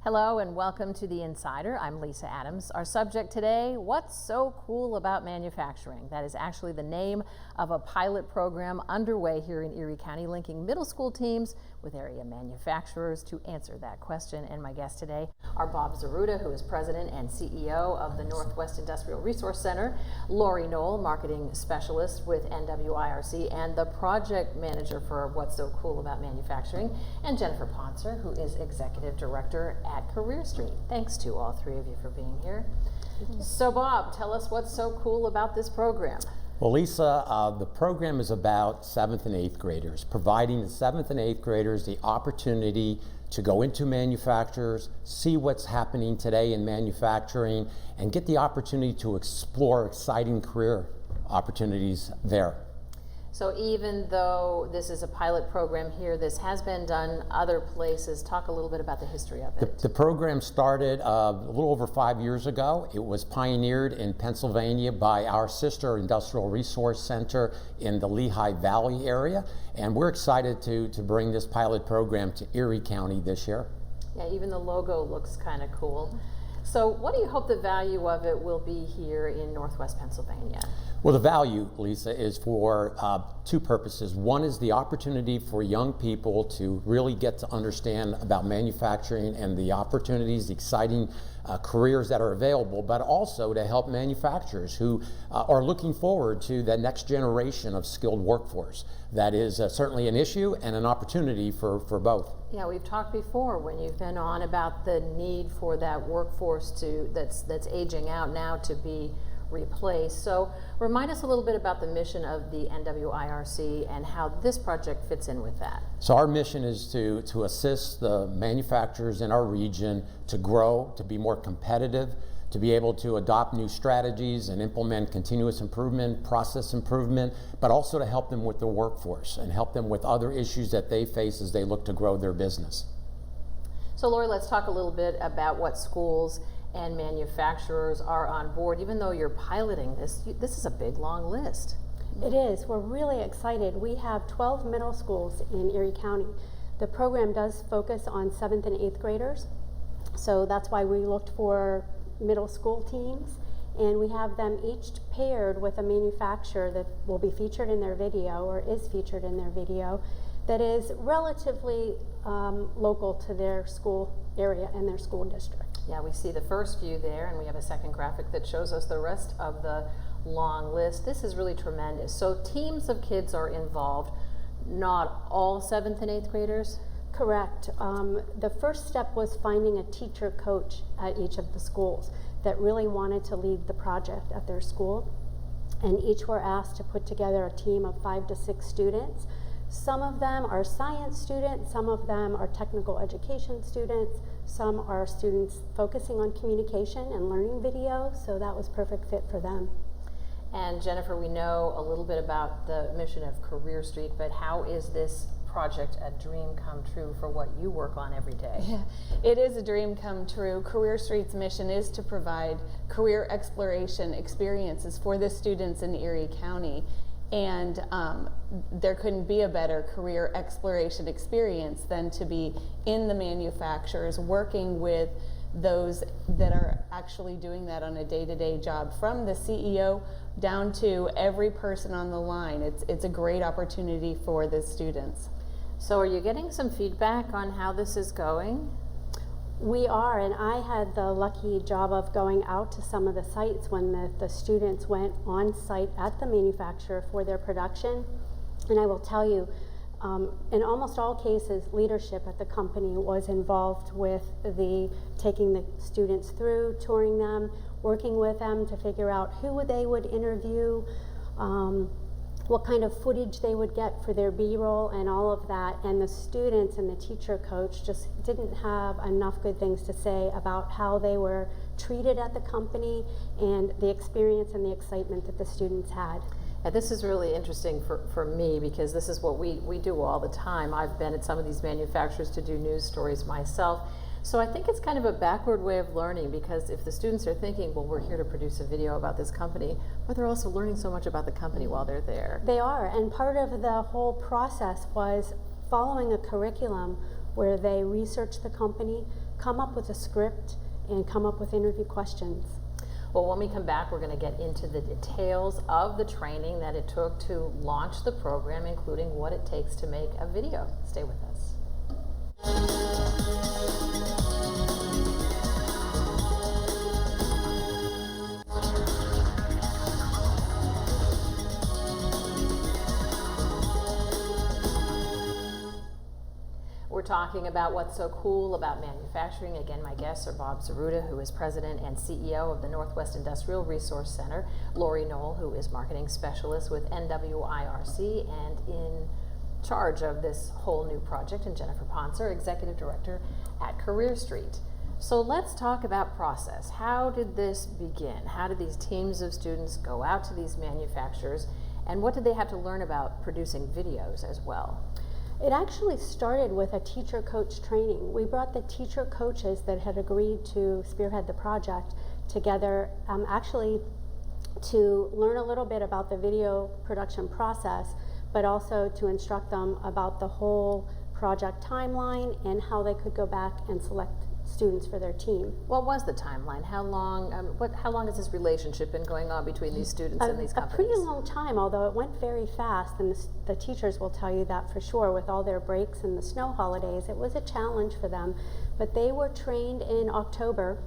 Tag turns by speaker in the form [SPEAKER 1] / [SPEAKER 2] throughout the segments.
[SPEAKER 1] Hello and welcome to The Insider. I'm Lisa Adams. Our subject today, what's so cool about manufacturing? That is actually the name of a pilot program underway here in Erie County, linking middle school teams with area manufacturers. To answer that question, and my guests today are Bob Zaruda, who is president and CEO of the Northwest Industrial Resource Center, Lori Knoll, marketing specialist with NWIRC and the project manager for What's So Cool About Manufacturing, and Jennifer Ponser, who is executive director at Career Street. Thanks to all three of you for being here. So Bob, tell us what's so cool about this program.
[SPEAKER 2] Well, Lisa, the program is about 7th and 8th graders, providing the 7th and 8th graders the opportunity to go into manufacturers, see what's happening today in manufacturing, and get the opportunity to explore exciting career opportunities there.
[SPEAKER 1] So even though this is a pilot program here, this has been done other places. Talk a little bit about the history of it.
[SPEAKER 2] The program started a little over 5 years ago. It was pioneered in Pennsylvania by our sister Industrial Resource Center in the Lehigh Valley area. And we're excited to bring this pilot program to Erie County this year.
[SPEAKER 1] Yeah, even the logo looks kind of cool. So what do you hope the value of it will be here in Northwest Pennsylvania?
[SPEAKER 2] Well, the value, Lisa, is for two purposes. One is the opportunity for young people to really get to understand about manufacturing and the opportunities, the exciting careers that are available, but also to help manufacturers who are looking forward to the next generation of skilled workforce. That is certainly an issue and an opportunity for both.
[SPEAKER 1] Yeah, we've talked before when you've been on about the need for that workforce that's aging out now to be replaced. So remind us a little bit about the mission of the NWIRC and how this project fits in with that.
[SPEAKER 2] So our mission is to assist the manufacturers in our region to grow, to be more competitive, to be able to adopt new strategies and implement continuous improvement, process improvement, but also to help them with the workforce and help them with other issues that they face as they look to grow their business.
[SPEAKER 1] So Lori, let's talk a little bit about what schools and manufacturers are on board. Even though you're piloting this, this is a big, long list.
[SPEAKER 3] It is. We're really excited. We have 12 middle schools in Erie County. The program does focus on 7th and 8th graders, so that's why we looked for middle school teams, and we have them each paired with a manufacturer that will be featured in their video, or is featured in their video, that is relatively local to their school area and their school district.
[SPEAKER 1] Yeah, we see the first few there, and we have a second graphic that shows us the rest of the long list. This is really tremendous. So teams of kids are involved, not all 7th and 8th graders?
[SPEAKER 3] Correct. The first step was finding a teacher coach at each of the schools that really wanted to lead the project at their school, and each were asked to put together a team of 5 to 6 students. Some of them are science students, some of them are technical education students, some are students focusing on communication and learning video, so that was perfect fit for them.
[SPEAKER 1] And Jennifer, we know a little bit about the mission of Career Street, but how is this project a dream come true for what you work on every day?
[SPEAKER 4] Yeah, it is a dream come true. Career Street's mission is to provide career exploration experiences for the students in Erie County. And there couldn't be a better career exploration experience than to be in the manufacturers, working with those that are actually doing that on a day-to-day job, from the CEO down to every person on the line. It's a great opportunity for the students.
[SPEAKER 1] So are you getting some feedback on how this is going?
[SPEAKER 3] We are, and I had the lucky job of going out to some of the sites when the students went on site at the manufacturer for their production. And I will tell you, in almost all cases, leadership at the company was involved with taking the students through, touring them, working with them to figure out who they would interview, what kind of footage they would get for their B-roll and all of that. And the students and the teacher coach just didn't have enough good things to say about how they were treated at the company and the experience and the excitement that the students had.
[SPEAKER 1] Yeah, this is really interesting for me, because this is what we do all the time. I've been at some of these manufacturers to do news stories myself. So I think it's kind of a backward way of learning, because if the students are thinking, well, we're here to produce a video about this company, but they're also learning so much about the company while they're there.
[SPEAKER 3] They are, and part of the whole process was following a curriculum where they researched the company, come up with a script and come up with interview questions.
[SPEAKER 1] Well, when we come back, we're going to get into the details of the training that it took to launch the program, including what it takes to make a video. Stay with us. We're talking about what's so cool about manufacturing. Again, my guests are Bob Zaruda, who is president and CEO of the Northwest Industrial Resource Center, Lori Knoll, who is marketing specialist with NWIRC and in charge of this whole new project, and Jennifer Ponser, executive director at Career Street. So let's talk about process. How did this begin? How did these teams of students go out to these manufacturers, and what did they have to learn about producing videos as well?
[SPEAKER 3] It actually started with a teacher coach training. We brought the teacher coaches that had agreed to spearhead the project together actually to learn a little bit about the video production process, but also to instruct them about the whole project timeline and how they could go back and select students for their team.
[SPEAKER 1] What was the timeline? How long has this relationship been going on between these students and these companies?
[SPEAKER 3] A pretty long time, although it went very fast, and the teachers will tell you that for sure. With all their breaks and the snow holidays, it was a challenge for them, but they were trained in October,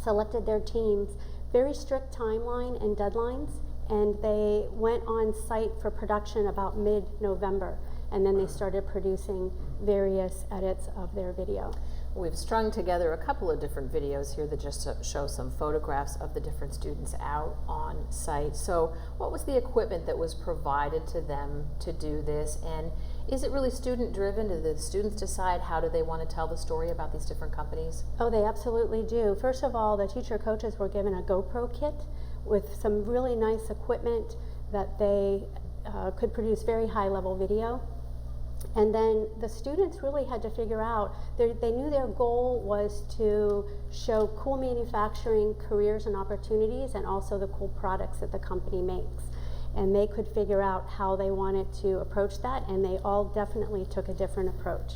[SPEAKER 3] selected their teams, very strict timeline and deadlines, and they went on site for production about mid-November, and then they started producing various edits of their video.
[SPEAKER 1] We've strung together a couple of different videos here that just show some photographs of the different students out on site. So what was the equipment that was provided to them to do this? And is it really student driven? Do the students decide how do they want to tell the story about these different companies?
[SPEAKER 3] Oh, they absolutely do. First of all, the teacher coaches were given a GoPro kit with some really nice equipment that they could produce very high level video. And then the students really had to figure out, they knew their goal was to show cool manufacturing careers and opportunities, and also the cool products that the company makes. And they could figure out how they wanted to approach that, and they all definitely took a different approach.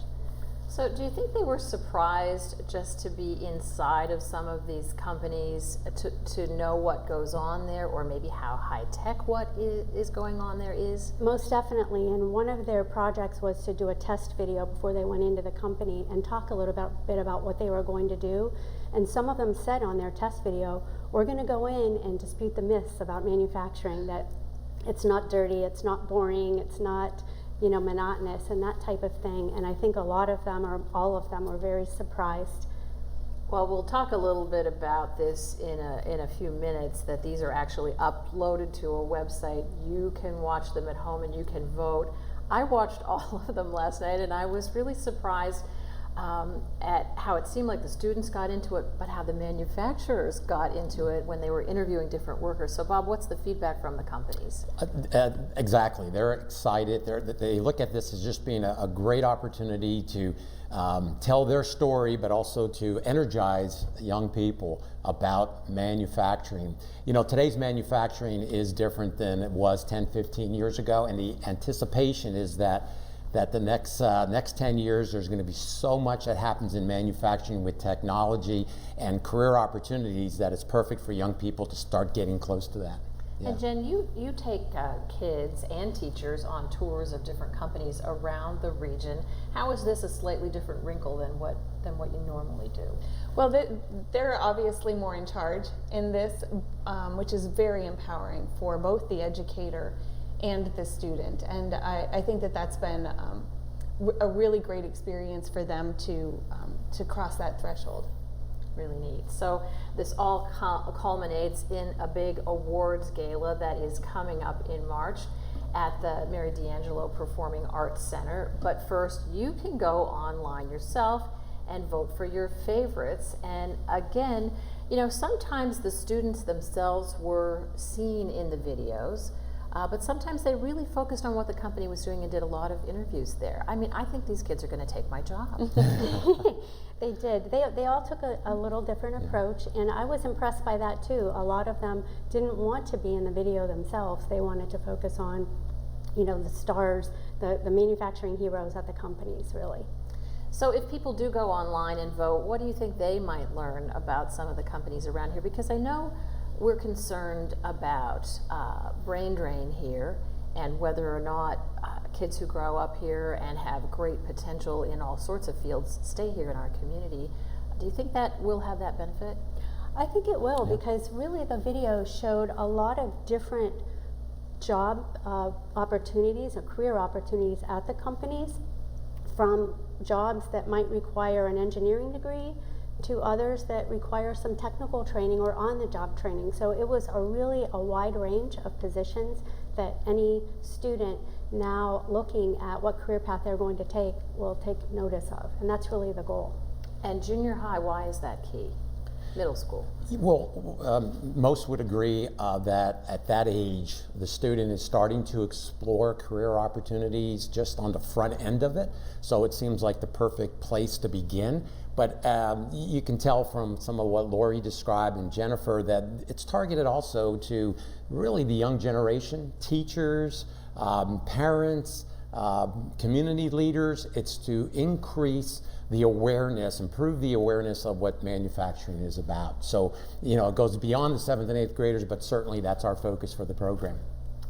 [SPEAKER 1] So do you think they were surprised just to be inside of some of these companies to know what goes on there, or maybe how high tech what is going on there is?
[SPEAKER 3] Most definitely, and one of their projects was to do a test video before they went into the company and talk a little bit about what they were going to do. And some of them said on their test video, we're going to go in and dispute the myths about manufacturing, that it's not dirty, it's not boring, it's not monotonous and that type of thing. And I think a lot of them, or all of them, were very surprised.
[SPEAKER 1] Well, we'll talk a little bit about this in a few minutes, that these are actually uploaded to a website. You can watch them at home and you can vote. I watched all of them last night, and I was really surprised at how it seemed like the students got into it, but how the manufacturers got into it when they were interviewing different workers. So Bob, what's the feedback from the companies?
[SPEAKER 2] Exactly, they're excited. They look at this as just being a great opportunity to tell their story, but also to energize young people about manufacturing. Today's manufacturing is different than it was 10, 15 years ago, and the anticipation is that the next 10 years, there's going to be so much that happens in manufacturing with technology and career opportunities that it's perfect for young people to start getting close to that. Yeah.
[SPEAKER 1] And Jen, you take kids and teachers on tours of different companies around the region. How is this a slightly different wrinkle than what you normally do?
[SPEAKER 4] Well, they're obviously more in charge in this, which is very empowering for both the educator and the student, and I think that's been a really great experience for them to cross that threshold.
[SPEAKER 1] Really neat. So this all culminates in a big awards gala that is coming up in March at the Mary D'Angelo Performing Arts Center. But first, you can go online yourself and vote for your favorites. And again, sometimes the students themselves were seen in the videos, but sometimes they really focused on what the company was doing and did a lot of interviews there. I mean, I think these kids are going to take my job.
[SPEAKER 3] They did. They all took a little different approach, and I was impressed by that too. A lot of them didn't want to be in the video themselves. They wanted to focus on, the stars, the manufacturing heroes at the companies, really.
[SPEAKER 1] So if people do go online and vote, what do you think they might learn about some of the companies around here? Because I know we're concerned about brain drain here and whether or not kids who grow up here and have great potential in all sorts of fields stay here in our community. Do you think that will have that benefit?
[SPEAKER 3] I think it will, because really the video showed a lot of different job opportunities or career opportunities at the companies, from jobs that might require an engineering degree to others that require some technical training or on-the-job training. So it was really a wide range of positions that any student now looking at what career path they're going to take will take notice of, and that's really the goal.
[SPEAKER 1] And junior high, why is that key? Middle school.
[SPEAKER 2] Well, most would agree that at that age, the student is starting to explore career opportunities just on the front end of it. So it seems like the perfect place to begin. But you can tell from some of what Lori described and Jennifer that it's targeted also to really the young generation, teachers, parents, community leaders. It's to increase the awareness, improve the awareness of what manufacturing is about. So, you know, it goes beyond the 7th and 8th graders, but certainly that's our focus for the program.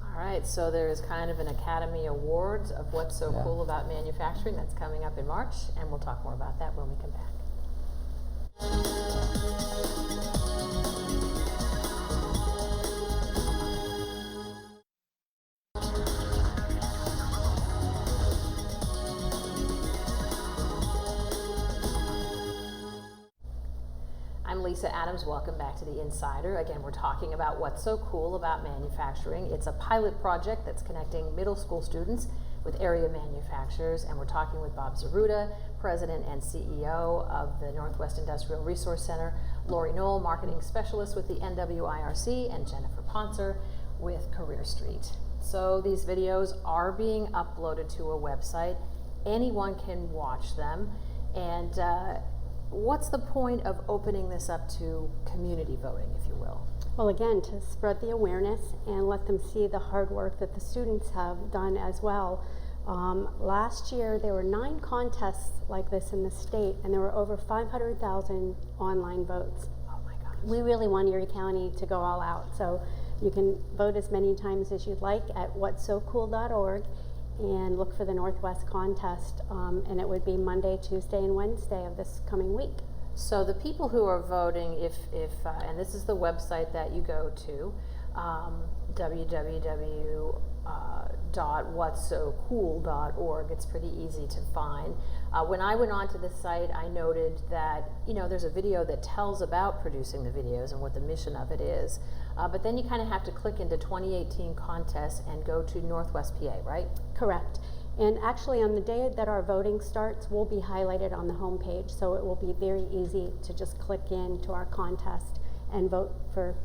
[SPEAKER 1] All right, so there's kind of an Academy Awards of what's so cool about manufacturing that's coming up in March, and we'll talk more about that when we come back. I'm Lisa Adams. Welcome back to The Insider. Again, we're talking about what's so cool about manufacturing. It's a pilot project that's connecting middle school students with area manufacturers, and we're talking with Bob Zaruda, President and CEO of the Northwest Industrial Resource Center, Lori Knoll, Marketing Specialist with the NWIRC, and Jennifer Ponser with Career Street. So these videos are being uploaded to a website. Anyone can watch them, and what's the point of opening this up to community voting, if you will?
[SPEAKER 3] Well, again, to spread the awareness and let them see the hard work that the students have done as well. Last year, there were 9 contests like this in the state, and there were over 500,000 online votes.
[SPEAKER 1] Oh my gosh.
[SPEAKER 3] We really want Erie County to go all out. So you can vote as many times as you'd like at whatsocool.org and look for the Northwest contest, and it would be Monday, Tuesday, and Wednesday of this coming week.
[SPEAKER 1] So the people who are voting, and this is the website that you go to, www.whatsocool.org. It's pretty easy to find. When I went onto the site, I noted that, you know, there's a video that tells about producing the videos and what the mission of it is. But then you kind of have to click into 2018 contests and go to Northwest PA, right?
[SPEAKER 3] Correct. And actually on the day that our voting starts, we'll be highlighted on the homepage, so it will be very easy to just click into our contest and vote for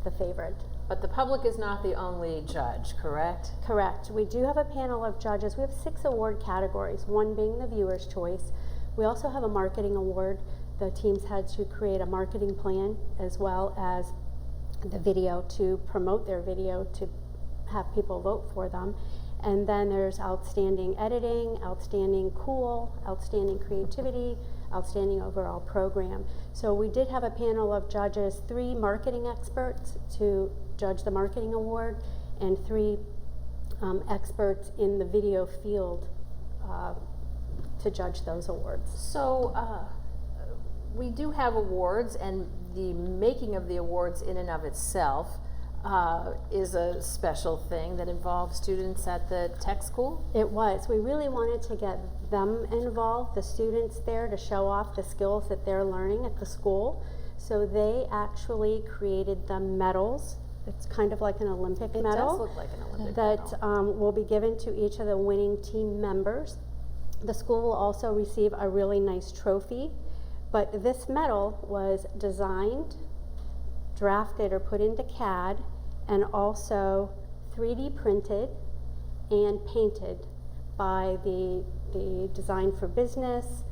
[SPEAKER 3] the favorite.
[SPEAKER 1] But the public is not the only judge, correct?
[SPEAKER 3] Correct. We do have a panel of judges. We have 6 award categories, one being the viewer's choice. We also have a marketing award. The teams had to create a marketing plan as well as the video to promote their video to have people vote for them. And then there's outstanding editing, outstanding cool, outstanding creativity, outstanding overall program. So we did have a panel of judges, 3 marketing experts to judge the marketing award, and 3 experts in the video field to judge those awards.
[SPEAKER 1] So we do have awards, and the making of the awards in and of itself is a special thing that involves students at the tech school?
[SPEAKER 3] It was. We really wanted to get them involved, the students there, to show off the skills that they're learning at the school. So they actually created the medals. It's kind of like an Olympic medal.
[SPEAKER 1] It does look like an Olympic medal.
[SPEAKER 3] That will be given to each of the winning team members. The school will also receive a really nice trophy. But this medal was designed, drafted or put into CAD, and also 3D printed and painted by the Design for Business,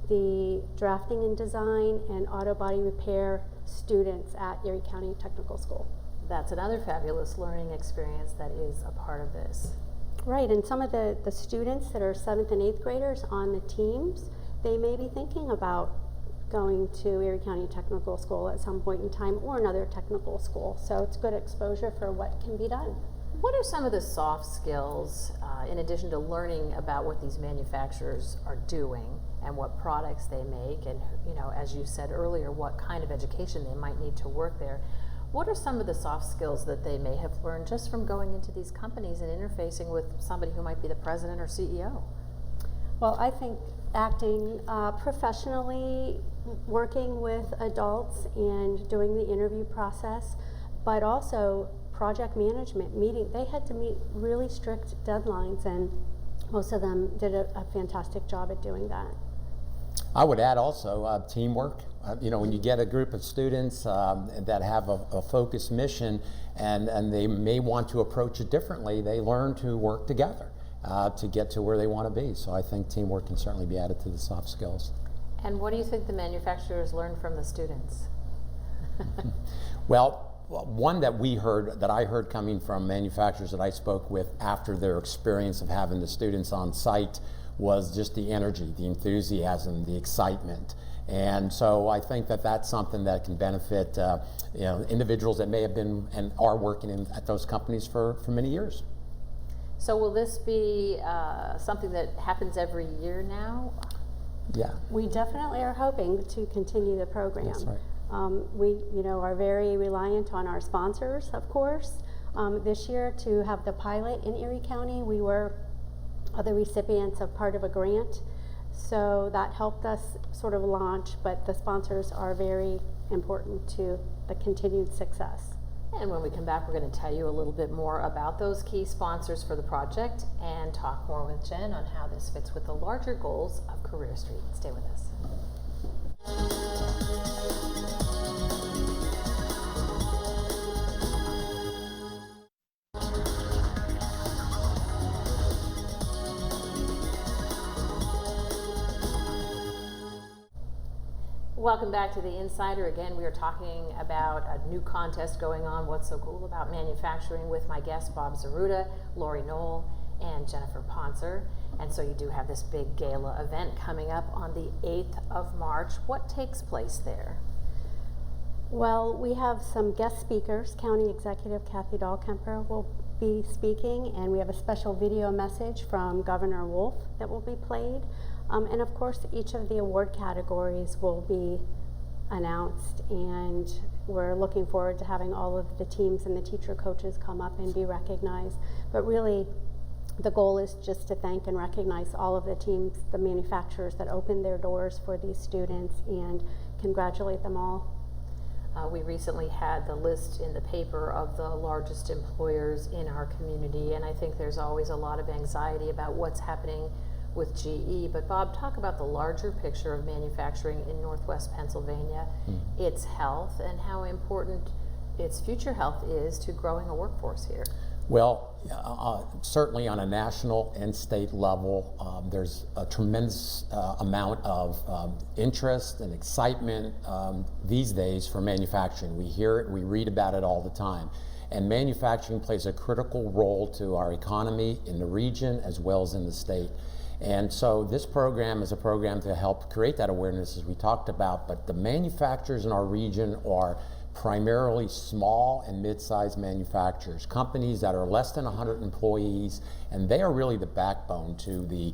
[SPEAKER 3] the Drafting and Design, and Auto Body Repair students at Erie County Technical School.
[SPEAKER 1] That's another fabulous learning experience that is a part of this.
[SPEAKER 3] Right, and some of the students that are 7th and 8th graders on the teams, they may be thinking about going to Erie County Technical School at some point in time, or another technical school. So it's good exposure for what can be done.
[SPEAKER 1] What are some of the soft skills, in addition to learning about what these manufacturers are doing and what products they make, and as you said earlier, what kind of education they might need to work there? What are some of the soft skills that they may have learned just from going into these companies and interfacing with somebody who might be the president or CEO?
[SPEAKER 3] Well, I think acting professionally, working with adults and doing the interview process, but also project management, they had to meet really strict deadlines, and most of them did a fantastic job at doing that.
[SPEAKER 2] I would add also teamwork. When you get a group of students that have a focused mission and they may want to approach it differently, they learn to work together to get to where they want to be. So I think teamwork can certainly be added to the soft skills.
[SPEAKER 1] And what do you think the manufacturers learn from the students?
[SPEAKER 2] Well, one that I heard coming from manufacturers that I spoke with after their experience of having the students on site was just the energy, the enthusiasm, the excitement. And so I think that that's something that can benefit individuals that may have been and are working at those companies for many years.
[SPEAKER 1] So will this be something that happens every year now?
[SPEAKER 2] Yeah.
[SPEAKER 3] We definitely are hoping to continue the program.
[SPEAKER 2] That's right.
[SPEAKER 3] We are very reliant on our sponsors, of course. This year, to have the pilot in Erie County, we were the recipients of part of a grant, so that helped us sort of launch, but the sponsors are very important to the continued success.
[SPEAKER 1] And when we come back, we're going to tell you a little bit more about those key sponsors for the project and talk more with Jen on how this fits with the larger goals of Career Street. Stay with us. Welcome back to The Insider. Again, we are talking about a new contest going on, What's So Cool About Manufacturing, with my guests Bob Zaruda, Lori Knoll, and Jennifer Ponser. And so you do have this big gala event coming up on the 8th of March. What takes place there?
[SPEAKER 3] Well, we have some guest speakers. County Executive Kathy Dahlkemper will be speaking, and we have a special video message from Governor Wolf that will be played. And of course, each of the award categories will be announced, and we're looking forward to having all of the teams and the teacher coaches come up and be recognized. But really, the goal is just to thank and recognize all of the teams, the manufacturers that opened their doors for these students, and congratulate them all.
[SPEAKER 1] We recently had the list in the paper of the largest employers in our community, and I think there's always a lot of anxiety about what's happening with GE. But Bob, talk about the larger picture of manufacturing in Northwest Pennsylvania, its health, and how important its future health is to growing a workforce here.
[SPEAKER 2] Well, certainly on a national and state level, there's a tremendous amount of interest and excitement these days for manufacturing. We hear it, we read about it all the time. And manufacturing plays a critical role to our economy in the region as well as in the state. And so this program is a program to help create that awareness, as we talked about, but the manufacturers in our region are primarily small and mid-sized manufacturers, companies that are less than 100 employees, and they are really the backbone to the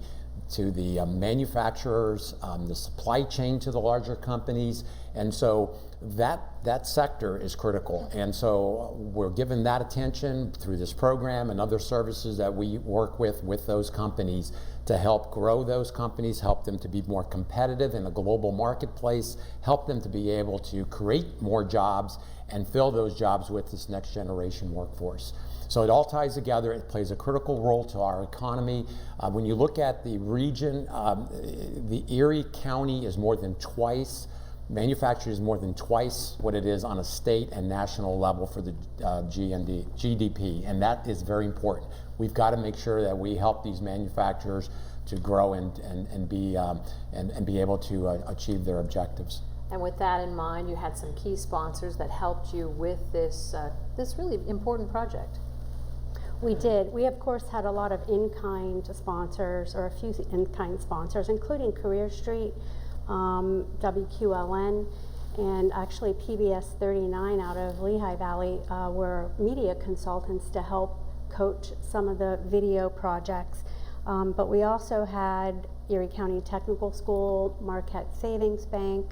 [SPEAKER 2] manufacturers, the supply chain to the larger companies, and so that sector is critical. And so we're given that attention through this program and other services that we work with those companies to help grow those companies, help them to be more competitive in the global marketplace, help them to be able to create more jobs and fill those jobs with this next generation workforce. So it all ties together. It plays a critical role to our economy. When you look at the region, the Erie County is more than twice, manufacturing is more than twice what it is on a state and national level for the GDP, and that is very important. We've got to make sure that we help these manufacturers to grow and be able to achieve their objectives.
[SPEAKER 1] And with that in mind, you had some key sponsors that helped you with this really important project.
[SPEAKER 3] We did. We, of course, had a lot of in-kind sponsors, or a few in-kind sponsors, including Career Street, WQLN, and actually PBS 39 out of Lehigh Valley were media consultants to help coach some of the video projects. But we also had Erie County Technical School, Marquette Savings Bank,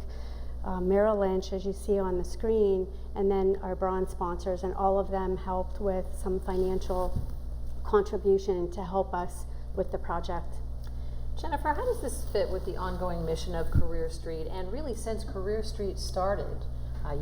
[SPEAKER 3] Merrill Lynch, as you see on the screen, and then our bronze sponsors, and all of them helped with some financial contribution to help us with the project.
[SPEAKER 1] Jennifer, how does this fit with the ongoing mission of Career Street? And really, since Career Street started,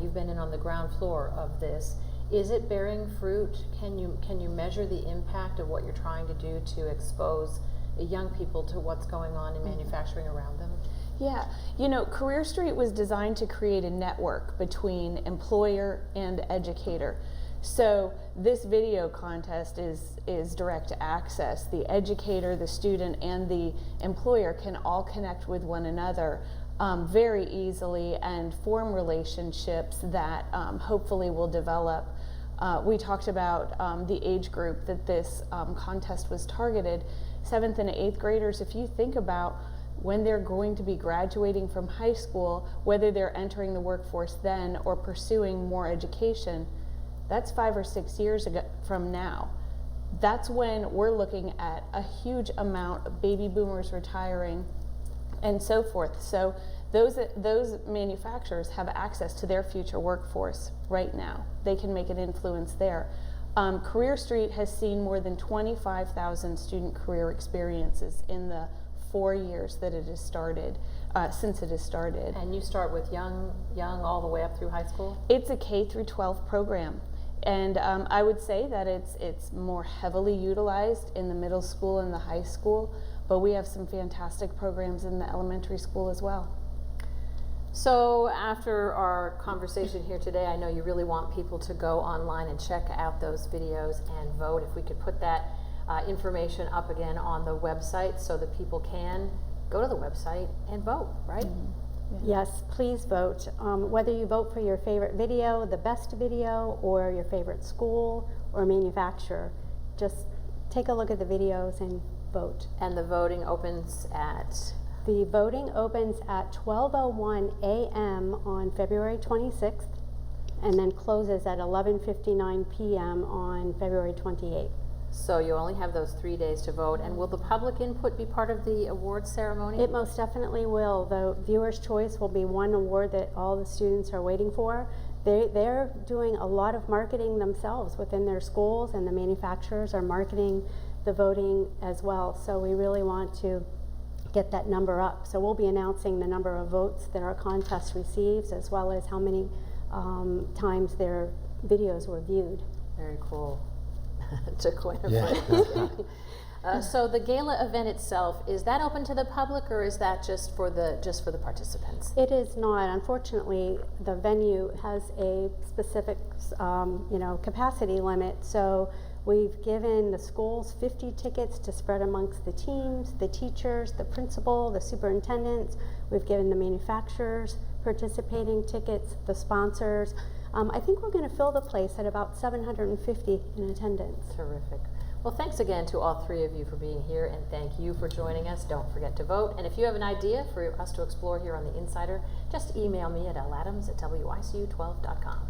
[SPEAKER 1] you've been in on the ground floor of this. Is it bearing fruit? Can you measure the impact of what you're trying to do to expose young people to what's going on in manufacturing around them?
[SPEAKER 4] Yeah, you know, Career Street was designed to create a network between employer and educator. So this video contest is direct access. The educator, the student, and the employer can all connect with one another very easily and form relationships that hopefully will develop. We talked about the age group that this contest was targeted, 7th and 8th graders. If you think about when they're going to be graduating from high school, whether they're entering the workforce then or pursuing more education, that's 5 or 6 years ago from now. That's when we're looking at a huge amount of baby boomers retiring and so forth. So those manufacturers have access to their future workforce right now. They can make an influence there. Career Street has seen more than 25,000 student career experiences in the 4 years that it has started, since it has started.
[SPEAKER 1] And you start with young all the way up through high school?
[SPEAKER 4] It's a K through 12 program. And I would say that it's more heavily utilized in the middle school and the high school, but we have some fantastic programs in the elementary school as well.
[SPEAKER 1] So after our conversation here today, I know you really want people to go online and check out those videos and vote. If we could put that information up again on the website so that people can go to the website and vote, right?
[SPEAKER 3] Mm-hmm. Yeah. Yes, please vote. Whether you vote for your favorite video, the best video, or your favorite school or manufacturer, just take a look at the videos and vote.
[SPEAKER 1] And the voting opens at?
[SPEAKER 3] The voting opens at 12:01 a.m. on February 26th and then closes at 11:59 p.m. on February 28th.
[SPEAKER 1] So you only have those 3 days to vote. And will the public input be part of the award ceremony?
[SPEAKER 3] It most definitely will. The viewer's choice will be one award that all the students are waiting for. They're doing a lot of marketing themselves within their schools, and the manufacturers are marketing the voting as well. So we really want to get that number up. So we'll be announcing the number of votes that our contest receives, as well as how many times their videos were viewed.
[SPEAKER 1] Very cool. To coin a
[SPEAKER 2] Yeah.
[SPEAKER 1] phrase. So the gala event itself, is that open to the public, or is that just for the participants?
[SPEAKER 3] It is not. Unfortunately, the venue has a specific capacity limit. So we've given the schools 50 tickets to spread amongst the teams, the teachers, the principal, the superintendents. We've given the manufacturers participating tickets, the sponsors. I think we're going to fill the place at about 750 in attendance.
[SPEAKER 1] Terrific. Well, thanks again to all three of you for being here, and thank you for joining us. Don't forget to vote. And if you have an idea for us to explore here on The Insider, just email me at ladams@wicu12.com.